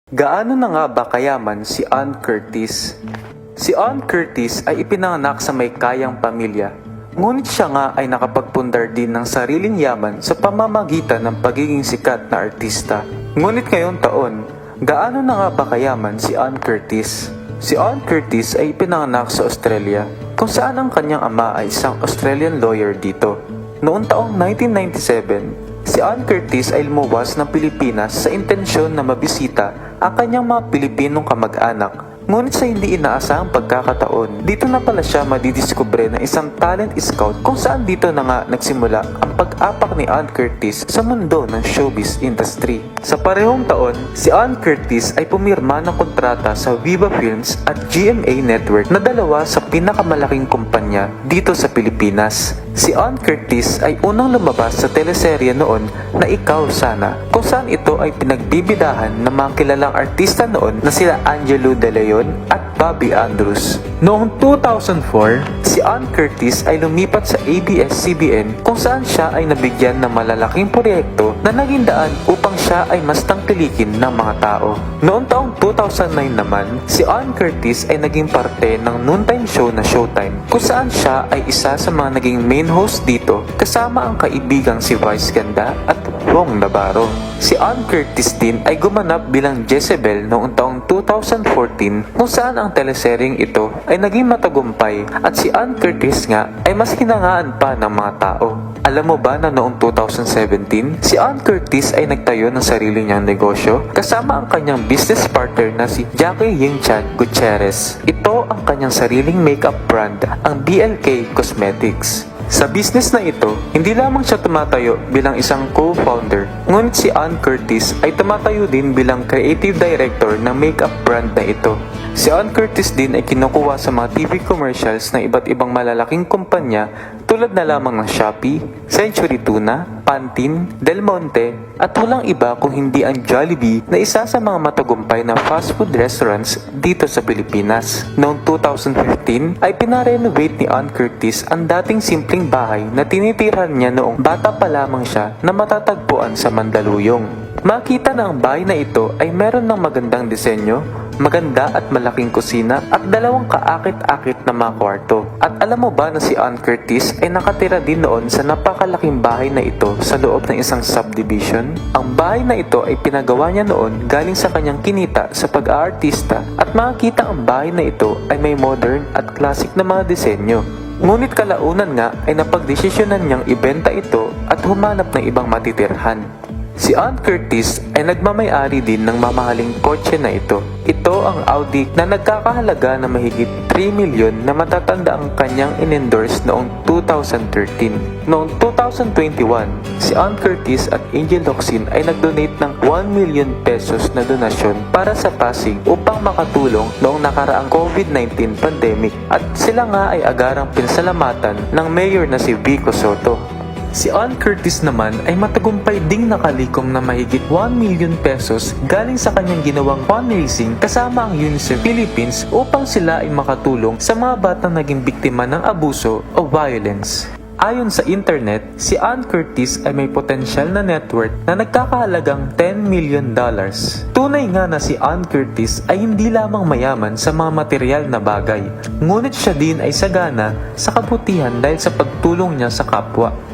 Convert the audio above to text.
Gaano na nga ba kayaman si Ann Curtis? Si Ann Curtis ay ipinanganak sa may kayang pamilya. Ngunit siya nga ay nakapagpundar din ng sariling yaman sa pamamagitan ng pagiging sikat na artista. Ngunit ngayong taon, gaano na nga ba kayaman si Ann Curtis? Si Ann Curtis ay ipinanganak sa Australia, kung saan ang kanyang ama ay isang Australian lawyer dito. Noong taong 1997, si Ann Curtis ay lumuwas ng Pilipinas sa intensyon na mabisita ang kanyang mga Pilipinong kamag-anak. Ngunit sa hindi inaasahang pagkakataon, dito na pala siya madidiskubre ng isang talent scout kung saan dito na nga nagsimula ang pag-apak ni Ann Curtis sa mundo ng showbiz industry. Sa parehong taon, si Ann Curtis ay pumirma ng kontrata sa Viva Films at GMA Network na dalawa sa pinakamalaking kumpanya dito sa Pilipinas. Si Ann Curtis ay unang lumabas sa teleserye noon na Ikaw Sana, kung saan ito ay pinagbibidahan ng mga kilalang artista noon na sila Angelo De Leon at Bobby Andrews. Noong 2004, si Ann Curtis ay lumipat sa ABS-CBN kung saan siya ay nabigyan ng malalaking proyekto na naging daan upang siya ay mas tangkilikin ng mga tao. Noong taong 2009 naman, si Ann Curtis ay naging parte ng noontime show na Showtime, kung saan siya ay isa sa mga naging main host dito kasama ang kaibigang si Vice Ganda at Bong Navarro. Si Ann Curtis din ay gumanap bilang Jezebel noong taong 2014 kung saan ang teleseryeng ito ay naging matagumpay at si Ann Curtis nga ay mas hinangaan pa ng mga tao. Alam mo ba na noong 2017, si Ann Curtis ay nagtayo ng sarili niyang negosyo kasama ang kanyang business partner na si Jackie Yingchan Gutierrez. Ito ang kanyang sariling makeup brand, ang BLK Cosmetics. Sa business na ito, hindi lamang siya tumatayo bilang isang co-founder, ngunit si Ann Curtis ay tumatayo din bilang creative director ng makeup brand na ito. Si Ann Curtis din ay kinukuha sa mga TV commercials ng iba't ibang malalaking kumpanya tulad na lamang ng Shopee, Century Tuna, Pantene, Del Monte at walang iba kung hindi ang Jollibee na isa sa mga matagumpay na fast food restaurants dito sa Pilipinas. Noong 2015 ay pinarenovate ni Ann Curtis ang dating simpleng bahay na tinitirahan niya noong bata pa lamang siya na matatagpuan sa Mandaluyong. Makita na ang bahay na ito ay meron ng magandang disenyo, maganda at malaking kusina at dalawang kaakit-akit na mga kwarto. At alam mo ba na si Ann Curtis ay nakatira din noon sa napakalaking bahay na ito sa loob ng isang subdivision? Ang bahay na ito ay pinagawa niya noon galing sa kanyang kinita sa pag-aartista at makikita ang bahay na ito ay may modern at classic na mga disenyo. Ngunit kalaunan nga ay napagdesisyonan niyang ibenta ito at humanap ng ibang matitirhan. Si Ann Curtis ay nagmamay-ari din ng mamahaling kotse na ito. Ito ang Audi na nagkakahalaga na mahigit 3 milyon na matatanda ang kanyang in-endorse noong 2013. Noong 2021, si Ann Curtis at Angel Locsin ay nag-donate ng 1 million pesos na donasyon para sa Pasig upang makatulong noong nakaraang COVID-19 pandemic at sila nga ay agarang pinsalamatan ng mayor na si Vico Soto. Si Ann Curtis naman ay matagumpay ding nakalikom na mahigit 1 million pesos galing sa kanyang ginawang fundraising kasama ang UNICEF Philippines upang sila ay makatulong sa mga batang naging biktima ng abuso o violence. Ayon sa internet, si Ann Curtis ay may potensyal na net worth na nagkakahalagang $10 million. Tunay nga na si Ann Curtis ay hindi lamang mayaman sa mga material na bagay, ngunit siya din ay sagana sa kabutihan dahil sa pagtulong niya sa kapwa.